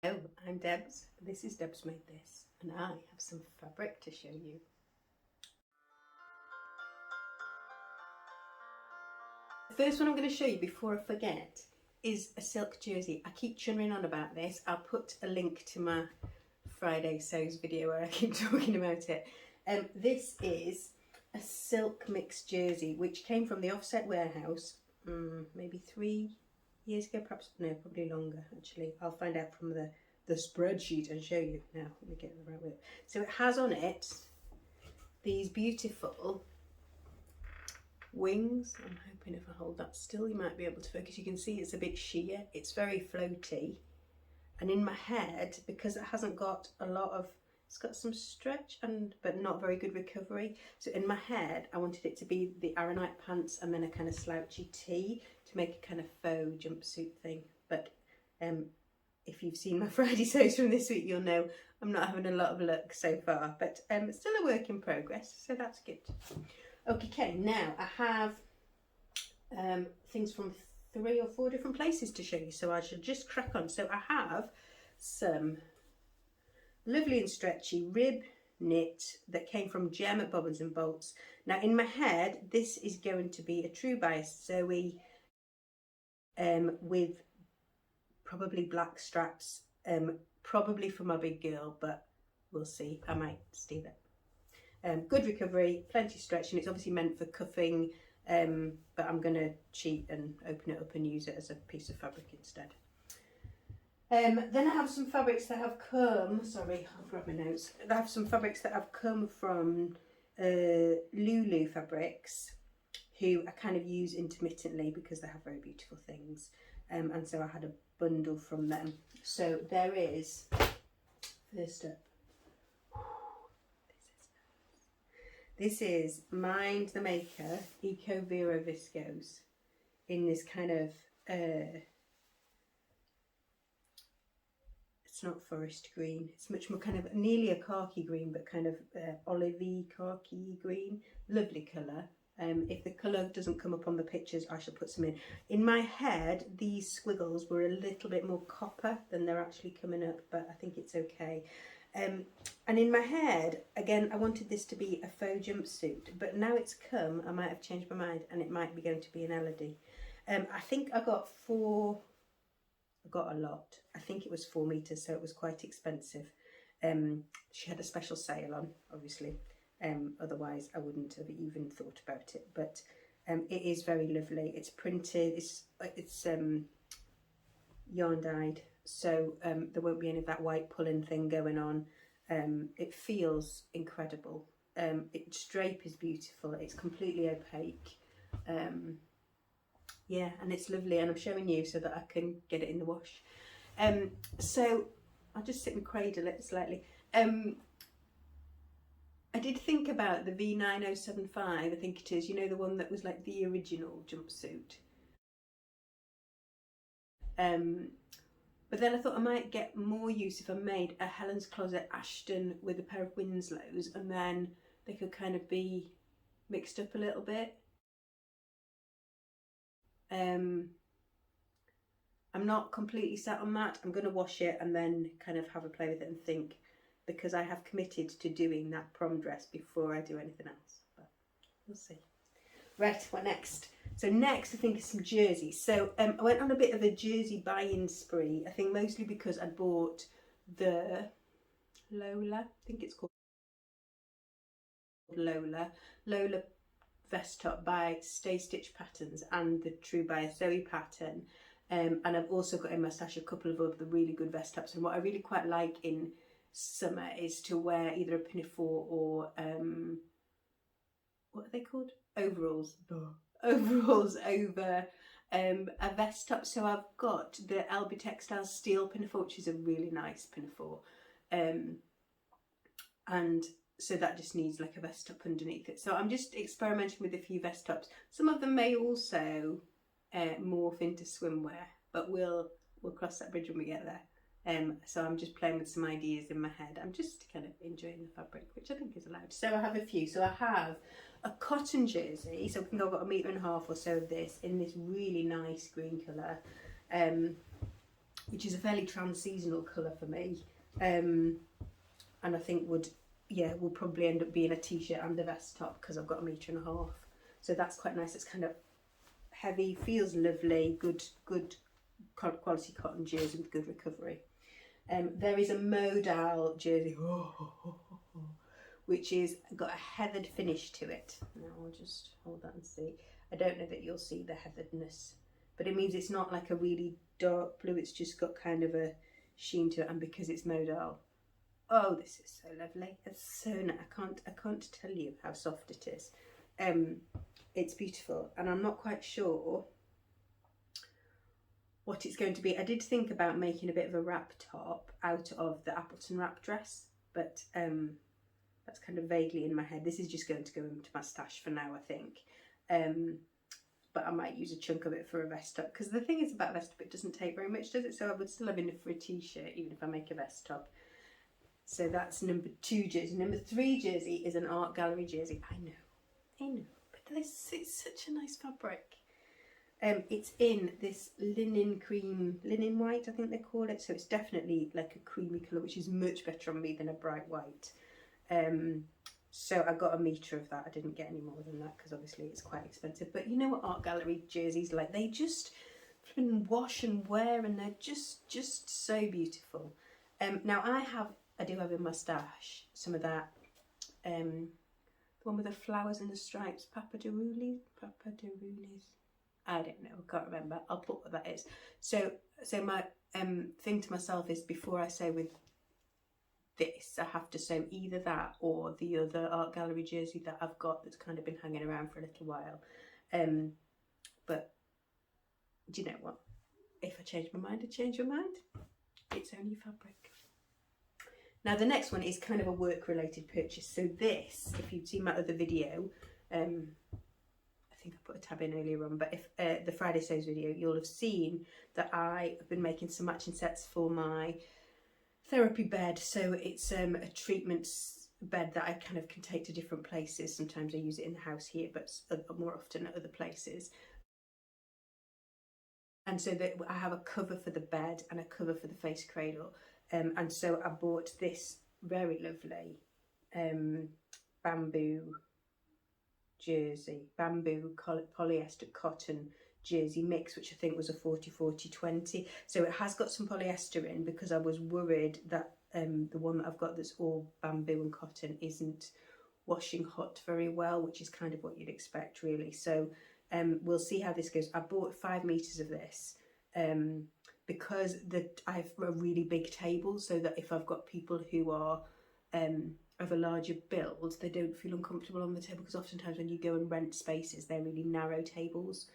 Hello, I'm Debs. This is Debs Made This, and I have some fabric to show you. The first one I'm going to show you before I forget is a silk jersey. I keep churning on about this. I'll put a link to my Friday sews video where I keep talking about it. This is a silk mixed jersey which came from the Offset warehouse maybe 3 years ago, perhaps, no, probably longer actually. I'll find out from the spreadsheet and show you. Now let me get the right with it. So it has on it these beautiful wings. I'm hoping if I hold that still you might be able to focus. You can see it's a bit sheer, it's very floaty, and in my head, because it hasn't got a lot of, it's got some stretch but not very good recovery, so in my head I wanted it to be the Aranite pants and then a kind of slouchy tee to make a kind of faux jumpsuit thing. But if you've seen my Friday sews from this week, you'll know I'm not having a lot of luck so far, but it's still a work in progress, so that's good. Okay, now I have things from 3 or 4 different places to show you, so I should just crack on. So I have some lovely and stretchy rib knit that came from Jem at Bobbins and Bolts. Now in my head, this is going to be a true bias Zoe with probably black straps, probably for my big girl, but we'll see. I might steal it. Good recovery, plenty of stretch, and it's obviously meant for cuffing, but I'm going to cheat and open it up and use it as a piece of fabric instead. Then I have some fabrics that have come, sorry, I'll grab my notes. I have some fabrics that have come from Lulu Fabrics, who I kind of use intermittently because they have very beautiful things, and so I had a bundle from them. So there is, first up, this is Mind the Maker Eco Vero Viscose in this kind of, it's not forest green, it's much more kind of nearly a khaki green, but kind of olivey khaki green. Lovely colour. If the colour doesn't come up on the pictures, I shall put some in. In my head, these squiggles were a little bit more copper than they're actually coming up, but I think it's okay. And in my head, again, I wanted this to be a faux jumpsuit, but now it's come, I might have changed my mind, and it might be going to be an Elodie. I think I got a lot. I think it was 4 meters, so it was quite expensive. She had a special sale on, obviously. Otherwise I wouldn't have even thought about it, but it is very lovely. It's printed, it's yarn dyed, so there won't be any of that white pulling thing going on. It feels incredible. Its drape is beautiful, it's completely opaque. Yeah, and it's lovely, and I'm showing you so that I can get it in the wash. So I'll just sit and cradle it slightly. I did think about the V9075, I think it is, you know, the one that was like the original jumpsuit. But then I thought I might get more use if I made a Helen's Closet Ashton with a pair of Winslows, and then they could kind of be mixed up a little bit. I'm not completely set on that. I'm going to wash it and then kind of have a play with it and think, because I have committed to doing that prom dress before I do anything else, but we'll see. Right, what next? So next I think is some jerseys. So I went on a bit of a jersey buy-in spree, I think mostly because I bought the Lola, I think it's called Lola vest top by Stay Stitch Patterns and the True by Zoe pattern. And I've also got in my stash a couple of other really good vest tops, and what I really quite like in summer is to wear either a pinafore or what are they called, overalls over a vest top. So I've got the LB Textiles steel pinafore, which is a really nice pinafore, and so that just needs like a vest top underneath it. So I'm just experimenting with a few vest tops. Some of them may also morph into swimwear, but we'll cross that bridge when we get there. So I'm just playing with some ideas in my head. I'm just kind of enjoying the fabric, which I think is allowed. So I have a few. So I have a cotton jersey. So I think I've got 1.5 meters or so of this in this really nice green colour. which is a fairly trans-seasonal colour for me, and I think will probably end up being a t-shirt and a vest top because I've got 1.5 meters. So that's quite nice. It's kind of heavy, feels lovely, good quality cotton jersey with good recovery. There is a Modal jersey, which is got a heathered finish to it. Now I'll just hold that and see. I don't know that you'll see the heatheredness, but it means it's not like a really dark blue. It's just got kind of a sheen to it, and because it's Modal, oh, this is so lovely. It's so nice. I can't tell you how soft it is. It's beautiful, and I'm not quite sure what it's going to be. I did think about making a bit of a wrap top out of the Appleton wrap dress, but that's kind of vaguely in my head. This is just going to go into my stash for now, I think. But I might use a chunk of it for a vest top, because the thing is about a vest top, it doesn't take very much, does it? So I would still have enough for a t-shirt even if I make a vest top. So that's number 2 jersey. Number 3 jersey is an art gallery jersey. I know, but it's such a nice fabric. It's in this linen white, I think they call it. So it's definitely like a creamy colour, which is much better on me than a bright white. So I got 1 meter of that. I didn't get any more than that because obviously it's quite expensive. But you know what art gallery jerseys like? They just wash and wear, and they're just so beautiful. Now I do have in my stash some of that. The one with the flowers and the stripes, Papaderoulis. I don't know, I can't remember. I'll put what that is. So my thing to myself is, before I sew with this, I have to sew either that or the other art gallery jersey that I've got that's kind of been hanging around for a little while. But do you know what? If I change my mind, I change my mind. It's only fabric. Now the next one is kind of a work related purchase. So this, if you've seen my other video, I think I put a tab in earlier on, but if the Friday Sews video, you'll have seen that I have been making some matching sets for my therapy bed. So it's a treatment bed that I kind of can take to different places. Sometimes I use it in the house here, but more often at other places. And so that I have a cover for the bed and a cover for the face cradle. And so I bought this very lovely bamboo jersey, bamboo polyester cotton jersey mix, which I think was a 40-40-20. So it has got some polyester in, because I was worried that the one that I've got that's all bamboo and cotton isn't washing hot very well, which is kind of what you'd expect really. So we'll see how this goes. I bought 5 meters of this because I have a really big table, so that if I've got people who are of a larger build, they don't feel uncomfortable on the table, because oftentimes when you go and rent spaces, they're really narrow tables.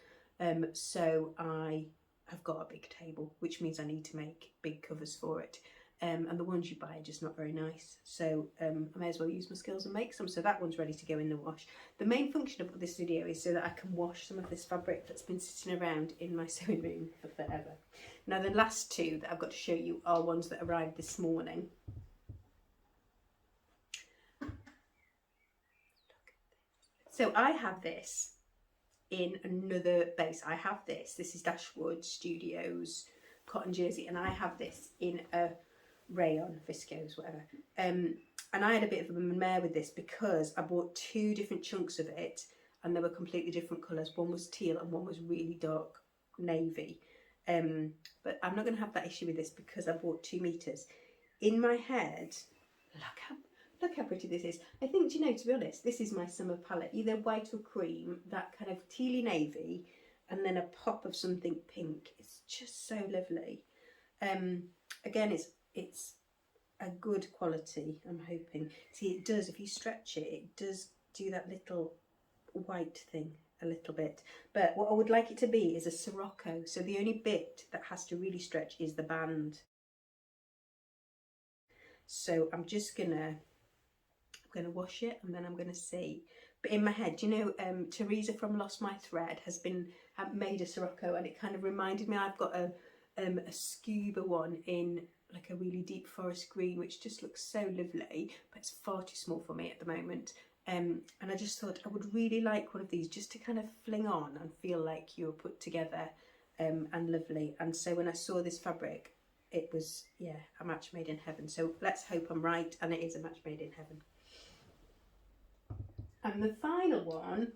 So I have got a big table, which means I need to make big covers for it. And the ones you buy are just not very nice. So I may as well use my skills and make some. So that one's ready to go in the wash. The main function of this video is so that I can wash some of this fabric that's been sitting around in my sewing room for forever. Now the last 2 that I've got to show you are ones that arrived this morning. So I have this in another base. I have this is Dashwood Studios cotton jersey, and I have this in a rayon, viscose, whatever. And I had a bit of a mare with this because I bought 2 different chunks of it, and they were completely different colours. One was teal and one was really dark navy. But I'm not going to have that issue with this because I bought 2 meters. In my head, look how pretty this is. I think, do you know, to be honest, this is my summer palette, either white or cream, that kind of tealy navy, and then a pop of something pink. It's just so lovely. Again, it's a good quality, I'm hoping. See, it does, if you stretch it, it does do that little white thing a little bit. But what I would like it to be is a Sirocco. So the only bit that has to really stretch is the band. So I'm just gonna wash it, and then I'm gonna see. But in my head, you know, Teresa from Lost My Thread has made a Sirocco, and it kind of reminded me. I've got a scuba one in like a really deep forest green, which just looks so lovely, but it's far too small for me at the moment. And I just thought I would really like one of these just to kind of fling on and feel like you're put together and lovely. And so when I saw this fabric, it was, yeah, a match made in heaven. So let's hope I'm right and it is a match made in heaven. And the final one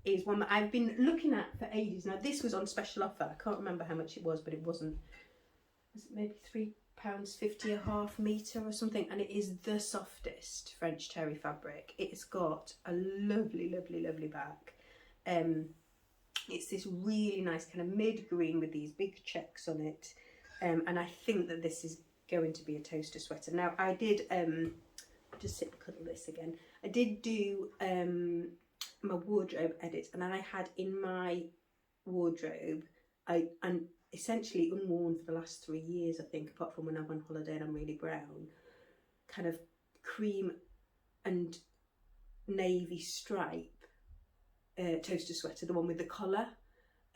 is one that I've been looking at for ages. Now this was on special offer. I can't remember how much it was, but it wasn't. Was it maybe £3.50 a half metre or something? And it is the softest French terry fabric. It's got a lovely, lovely, lovely back. It's this really nice kind of mid-green with these big checks on it. And I think that this is going to be a toaster sweater. Now I did, just sit and cuddle this again. I did do my wardrobe edit, and I had in my wardrobe, and essentially unworn for the last 3 years, I think, apart from when I'm on holiday and I'm really brown, kind of cream and navy stripe toaster sweater, the one with the collar.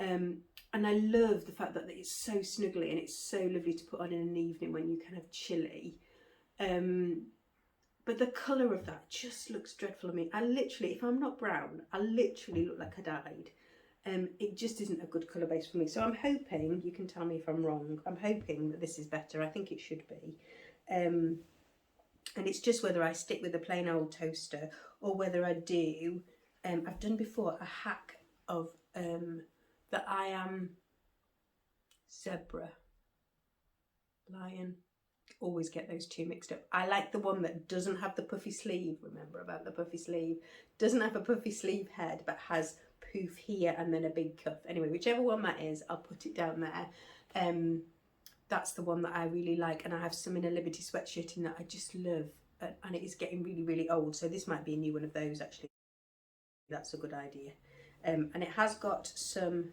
And I love the fact that it's so snuggly and it's so lovely to put on in an evening when you're kind of chilly. But the colour of that just looks dreadful on me. I literally, if I'm not brown, I literally look like I died. It just isn't a good colour base for me. So I'm hoping, you can tell me if I'm wrong, I'm hoping that this is better. I think it should be. And it's just whether I stick with the plain old toaster or whether I do, I've done before a hack of the I Am Zebra Lion. Always get those two mixed up. I like the one that doesn't have the puffy sleeve. Remember about the puffy sleeve? Doesn't have a puffy sleeve head, but has poof here and then a big cuff. Anyway, whichever one that is, I'll put it down there. That's the one that I really like, and I have some in a Liberty sweatshirt in that I just love, and it is getting really, really old. So this might be a new one of those actually. That's a good idea. And it has got some.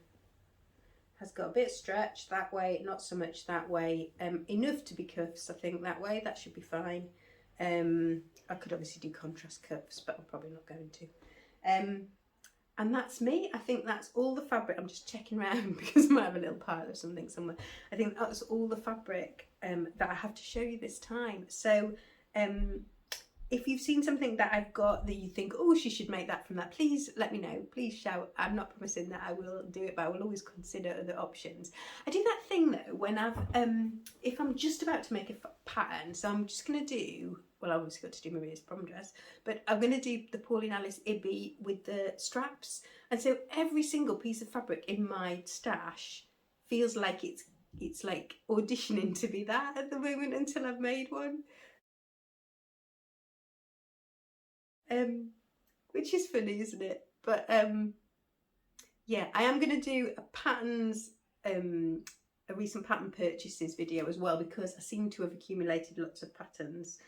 Has got a bit of stretch that way, not so much that way. Enough to be cuffs, I think, that way. That should be fine. I could obviously do contrast cuffs, but I'm probably not going to. And that's me. I think that's all the fabric. I'm just checking around because I might have a little pile of something somewhere. I think that's all the fabric that I have to show you this time. So if you've seen something that I've got that you think, oh, she should make that from that, please let me know. Please shout. I'm not promising that I will do it, but I will always consider other options. I do that thing though when I've, if I'm just about to make a pattern, so I'm just going to do, well, I've obviously got to do Maria's prom dress, but I'm going to do the Pauline Alice Ibby with the straps. And so every single piece of fabric in my stash feels like it's like auditioning to be that at the moment until I've made one. Which is funny, isn't it? But yeah, I am going to do a patterns, a recent pattern purchases video as well, because I seem to have accumulated lots of patterns.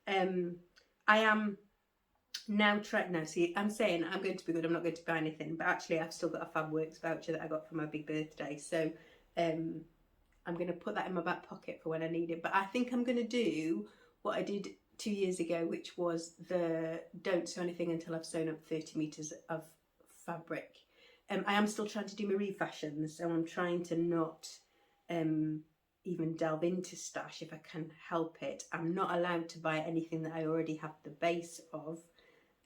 I am now trying, no, see, I'm saying I'm going to be good, I'm not going to buy anything, but actually I've still got a FabWorks voucher that I got for my big birthday, so I'm going to put that in my back pocket for when I need it. But I think I'm going to do what I did 2 years ago, which was the don't sew anything until I've sewn up 30 metres of fabric. I am still trying to do Marie fashions, so I'm trying to not even delve into stash if I can help it. I'm not allowed to buy anything that I already have the base of.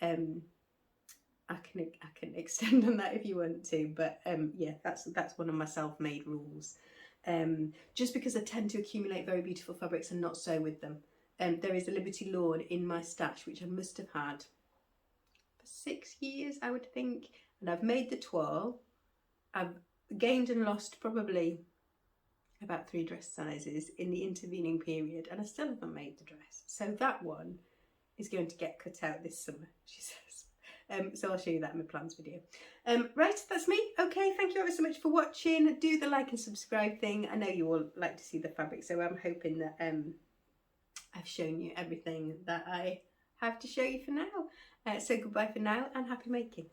I can extend on that if you want to, but yeah, that's one of my self-made rules. Just because I tend to accumulate very beautiful fabrics and not sew with them. There is a Liberty Lawn in my stash, which I must have had for 6 years, I would think. And I've made the toile. I've gained and lost probably about 3 dress sizes in the intervening period, and I still haven't made the dress. So that one is going to get cut out this summer, she says. So I'll show you that in my plans video. Right, that's me. Okay, thank you ever so much for watching. Do the like and subscribe thing. I know you all like to see the fabric, so I'm hoping that I've shown you everything that I have to show you for now. So goodbye for now and happy making.